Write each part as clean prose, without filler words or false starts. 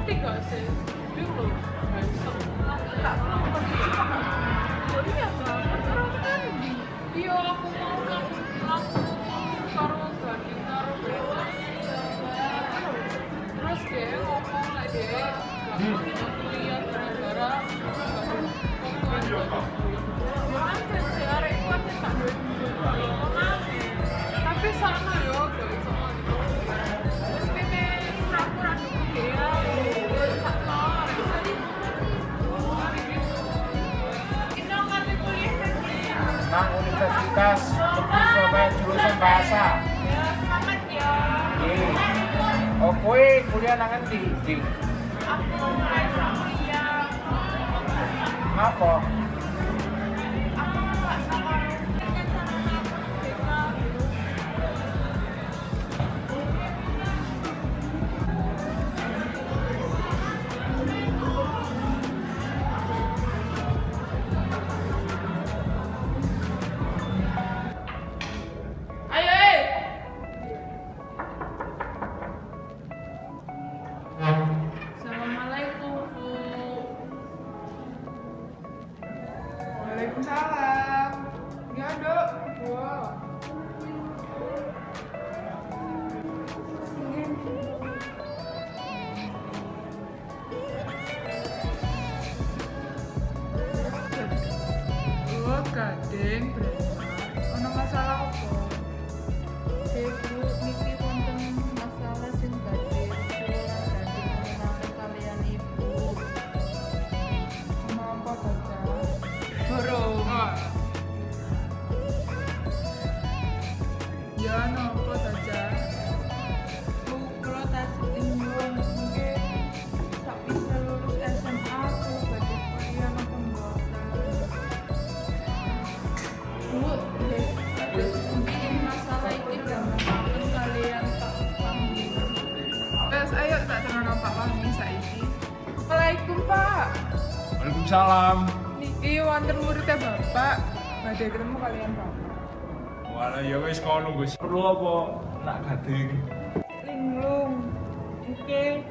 ngerti gak sih? Dulu nggak bisa. Tak pernah ngerti juga. Jadi ya banget orang kan di. Iya aku mau aku karo gani karo beda. Terus dia ngomong lah dia nggak mau kuliah gara-gara kan si arek itu aja tak duit tapi sama yo gak iso terus kene pura-pura dulu dia tak mau jadi ini ngerti kuliah Nang Universitas Negeri Surabaya jurusan bahasa. ya selamat ya Oh, kowe kuliah nang endi? Di aku mulai kuliah apa? aku nggak sama ayo Assalamualaikum Bu. Waalaikumsalam. Ya, Dok. Wow. Oh, gading ono masalah apa? Ibu niki wonten masalah sing badhe kula badhe mengenai kalian ibu. Kenapa, Baca? Burung. Ya, napa, Baca? Bu kula tasih bingung mungkin sak bisa lulus SMA aku badhe kuliah napa mboten. Bu, mungkin masalah iki gambaran kalian Pak Panggi. Wes, ayo tak terang Pak Wangi saiki. Waalaikumsalam, Pak. Waalaikumsalam. Niki wonten muridnya Bapak. Badhe ketemu kalian Bapak. Walah ya wis kono Gus. Perlu apa nak gading? Linglung iki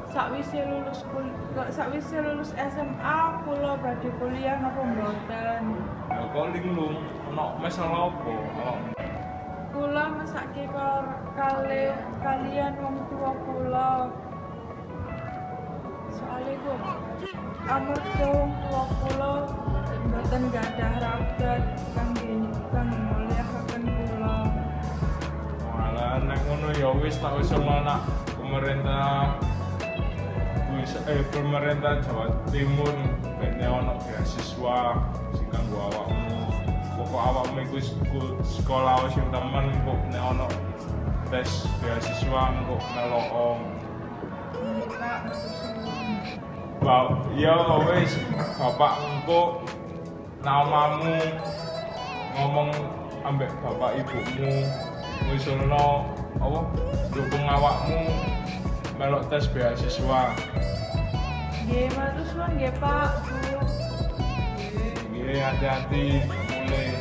sakwise lulus SMA kula badhe kuliah napa mboten. Ya kok linglung ono masalah apa? Kula mesake kalian wong tua kula. Soale ku amarga wong tua kula mboten gadah ragat kangge nguliahaken kula. Walah nek ngono ya wis tak usulno nak pemerintah Jawa Timur ben ono beasiswa sing kanggo awakmu. Pokok awakmu iku sekolah sing temen kok nek ono tes beasiswa kok melok. Pak Ya wis bapak engko namamu ngomong ambek bapak ibumu ngusulno apa dukung awakmu melok tes beasiswa. nggih matur suwun nggih Pak. Bu. Nggih hati-hati mulai.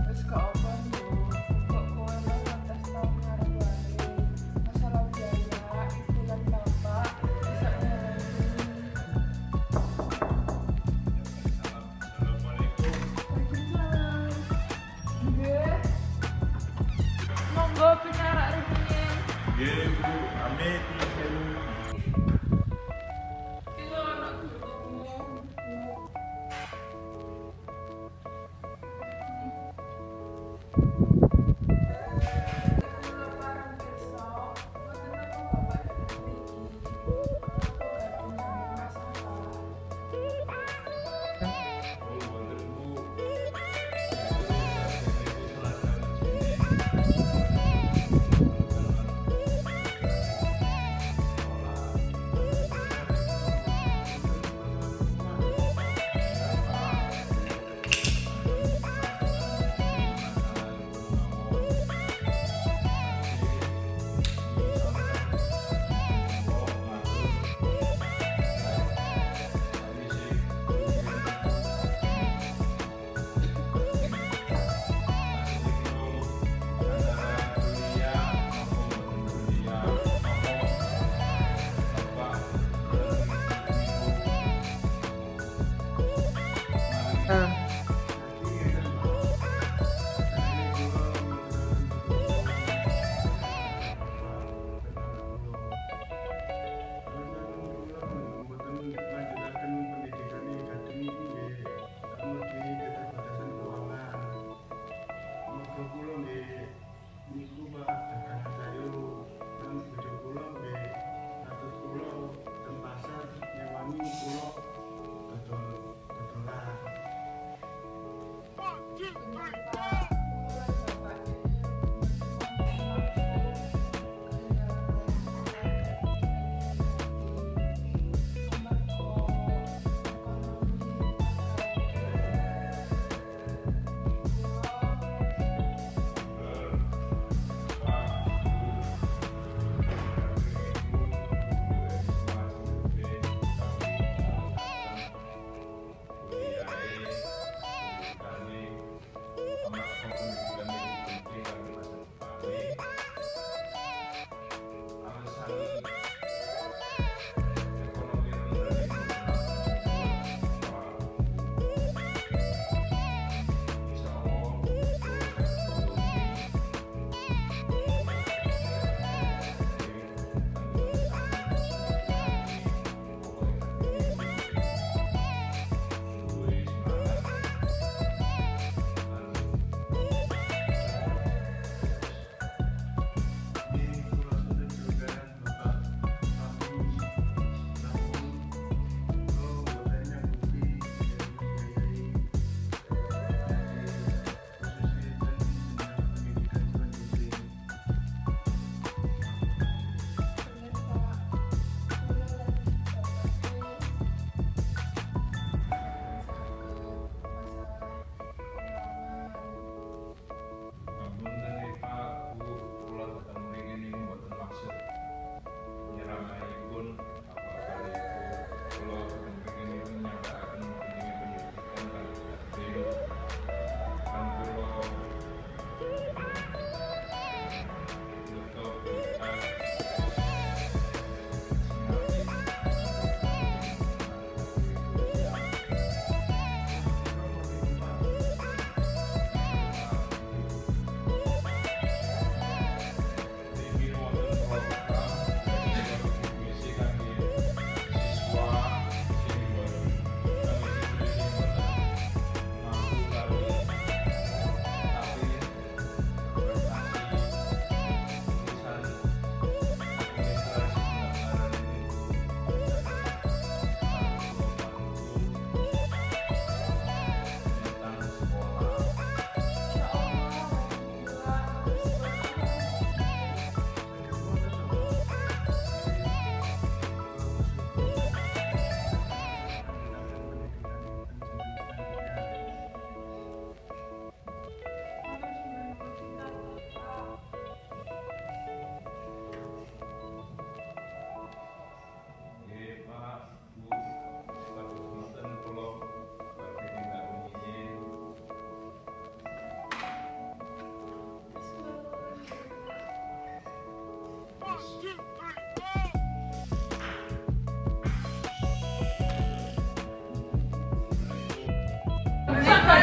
Wes gak apa nih, kok kowe mau lantas tau ngarep wae. Masalah biaya, ibu lan bapak bisa nyeleni. Assalamualaikum.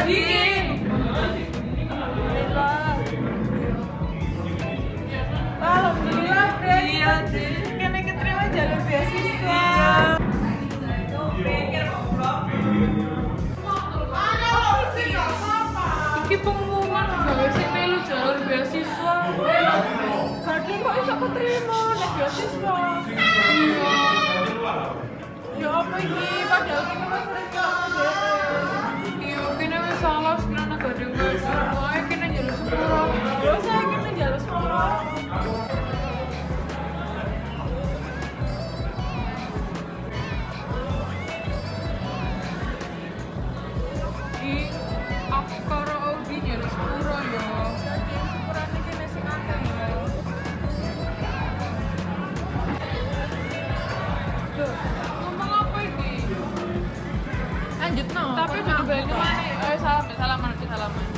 Dingin. Alhamdulillah, Fred. Iya, Dek. Kena keterima jalur beasiswa. Iki pengumuman gawe sing melu jalur beasiswa. Berarti kok iso keterima nek beasiswa? Ya apa iki? Padahal kita masih rencana Iya, kene wis salah sekiranya gak ada uang. Wae kene jalur sepuro. Terus saya kena jalur sekolah. Iki aku karo Audi jalur sepuro ya. Jadi sepurane kene sing akeh ya. Loh, ngomong apa iki? Lanjut no. Tapi udah dibalik mana? Salaman, salaman.